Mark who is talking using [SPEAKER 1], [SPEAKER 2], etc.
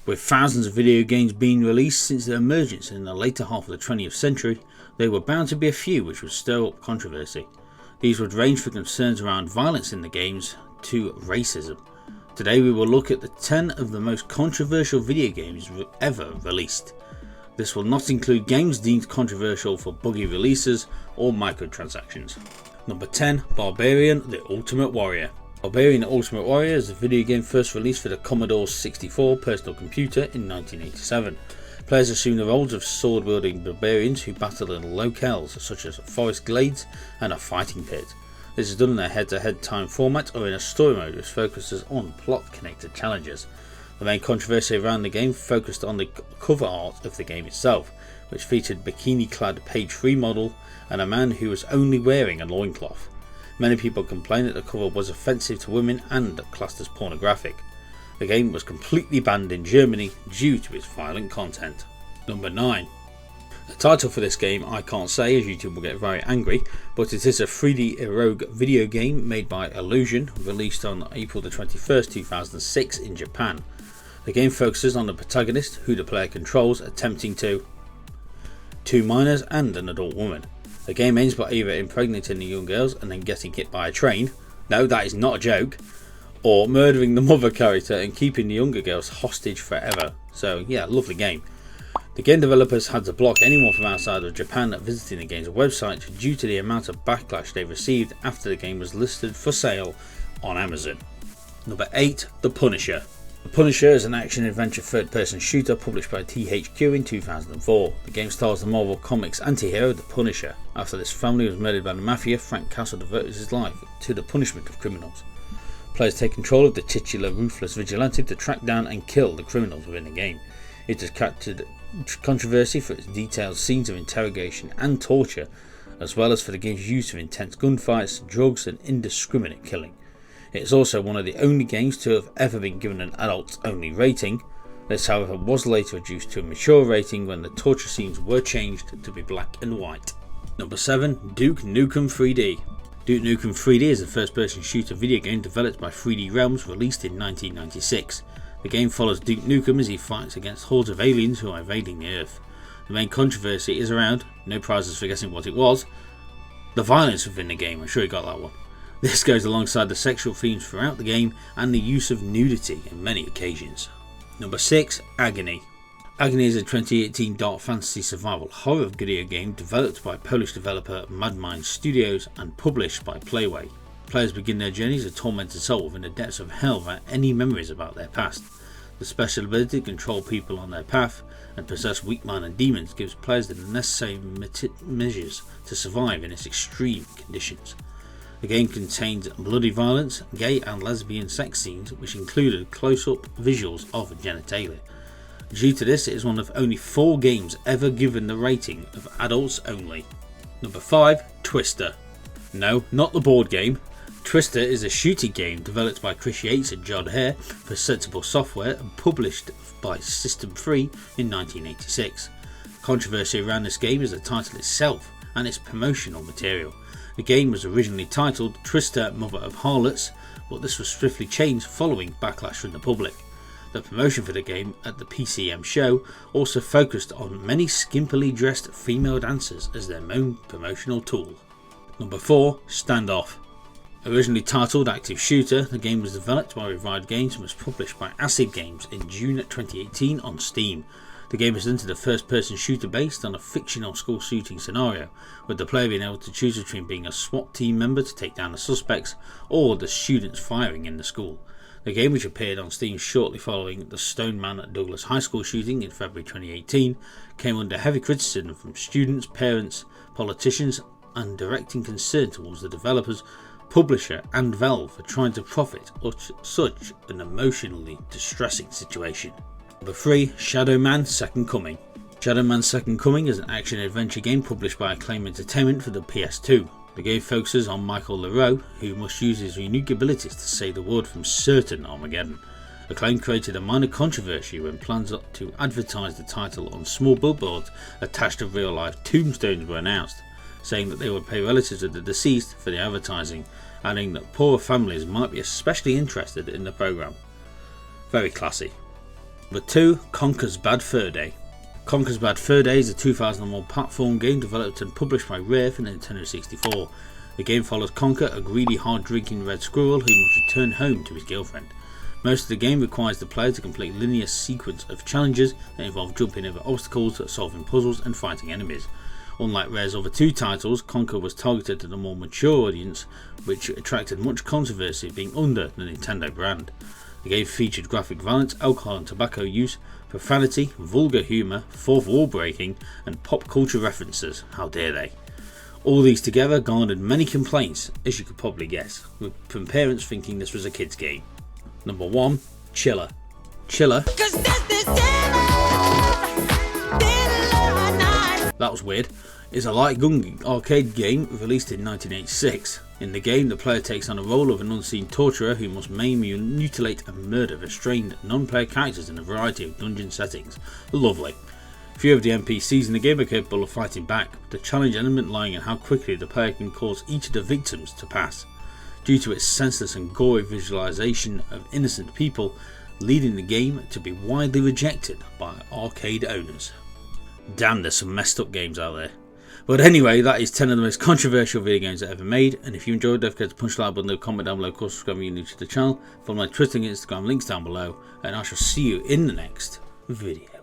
[SPEAKER 1] With thousands of video games being released since their emergence in the later half of the 20th century, there were bound to be a few which would stir up controversy. These would range from concerns around violence in the games to racism. Today we will look at the 10 of the most controversial video games ever released. This will not include games deemed controversial for buggy releases or microtransactions. Number 10. Barbarian the Ultimate Warrior. Barbarian the Ultimate Warrior is a video game first released for the Commodore 64 personal computer in 1987. Players assume the roles of sword-wielding barbarians who battle in locales such as forest glades and a fighting pit. This is done in a head-to-head time format or in a story mode which focuses on plot-connected challenges. The main controversy around the game focused on the cover art of the game itself, which featured bikini-clad page 3 model and a man who was only wearing a loincloth. Many people complained that the cover was offensive to women and classed as pornographic. The game was completely banned in Germany due to its violent content. Number 9. The title for this game I can't say as YouTube will get very angry, but it is a 3D rogue video game made by Illusion, released on April the 21st, 2006 in Japan. The game focuses on the protagonist, who the player controls, attempting to two minors and an adult woman. The game ends by either impregnating the young girls and then getting hit by a train, no that is not a joke, or murdering the mother character and keeping the younger girls hostage forever. So yeah, lovely game. The game developers had to block anyone from outside of Japan visiting the game's website due to the amount of backlash they received after the game was listed for sale on Amazon. Number 8. The Punisher. The Punisher is an action-adventure third-person shooter published by THQ in 2004. The game stars the Marvel Comics anti-hero The Punisher. After this family was murdered by the Mafia, Frank Castle devotes his life to the punishment of criminals. Players take control of the titular ruthless vigilante to track down and kill the criminals within the game. It has captured controversy for its detailed scenes of interrogation and torture, as well as for the game's use of intense gunfights, drugs and indiscriminate killing. It is also one of the only games to have ever been given an adult-only rating. This, however, was later reduced to a mature rating when the torture scenes were changed to be black and white. Number 7. Duke Nukem 3D. Duke Nukem 3D is a first-person shooter video game developed by 3D Realms, released in 1996. The game follows Duke Nukem as he fights against hordes of aliens who are invading the Earth. The main controversy is around, no prizes for guessing what it was, the violence within the game. I'm sure you got that one. This goes alongside the sexual themes throughout the game and the use of nudity in many occasions. Number 6. Agony. Agony is a 2018 dark fantasy survival horror video game developed by Polish developer Madmind Studios and published by Playway. Players begin their journey as a tormented soul within the depths of hell without any memories about their past. The special ability to control people on their path and possess weak minded demons gives players the necessary measures to survive in its extreme conditions. The game contains bloody violence, gay and lesbian sex scenes, which included close-up visuals of genitalia. Due to this, it is one of only 4 games ever given the rating of adults only. Number 5. Twister. No, not the board game. Twister is a shooting game developed by Chris Yates and John Hare for Sensible Software and published by System 3 in 1986. Controversy around this game is the title itself and its promotional material. The game was originally titled Twister Mother of Harlots, but this was swiftly changed following backlash from the public. The promotion for the game at the PCM show also focused on many skimpily dressed female dancers as their main promotional tool. Number 4. Standoff. Originally titled Active Shooter, the game was developed by Revived Games and was published by Acid Games in June 2018 on Steam. The game is entered a first-person shooter based on a fictional school shooting scenario, with the player being able to choose between being a SWAT team member to take down the suspects or the students firing in the school. The game, which appeared on Steam shortly following the Stoneman at Douglas High School shooting in February 2018, came under heavy criticism from students, parents, politicians and directing concern towards the developers, publisher and Valve for trying to profit out such an emotionally distressing situation. Number 3. Shadowman Second Coming. Shadowman Second Coming is an action-adventure game published by Acclaim Entertainment for the PS2. The game focuses on Michael Leroux, who must use his unique abilities to save the world from certain Armageddon. Acclaim created a minor controversy when plans to advertise the title on small billboards attached to real-life tombstones were announced, saying that they would pay relatives of the deceased for the advertising, adding that poorer families might be especially interested in the programme. Very classy. Number 2, Conkers Bad Fur Day. Conkers Bad Fur Day is a 2001 platform game developed and published by Rare for Nintendo 64. The game follows Conker, a greedy, hard-drinking red squirrel who must return home to his girlfriend. Most of the game requires the player to complete a linear sequence of challenges that involve jumping over obstacles, solving puzzles and fighting enemies. Unlike Rare's other 2 titles, Conker was targeted at a more mature audience, which attracted much controversy being under the Nintendo brand. The game featured graphic violence, alcohol and tobacco use, profanity, vulgar humour, fourth wall breaking and pop culture references. How dare they? All these together garnered many complaints, as you could probably guess, from parents thinking this was a kid's game. Number 1, Chiller. Chiller. That was weird. Is a light gun arcade game released in 1986. In the game, the player takes on the role of an unseen torturer who must maim, mutilate and murder restrained non-player characters in a variety of dungeon settings. Lovely. Few of the NPCs in the game are capable of fighting back, with the challenge element lying in how quickly the player can cause each of the victims to pass, due to its senseless and gory visualization of innocent people, leading the game to be widely rejected by arcade owners. Damn, there's some messed up games out there. But anyway, that is 10 of the most controversial video games I've ever made, and if you enjoyed, don't forget to punch the like button, comment down below, of course subscribe if you're new to the channel, follow my Twitter and Instagram links down below, and I shall see you in the next video.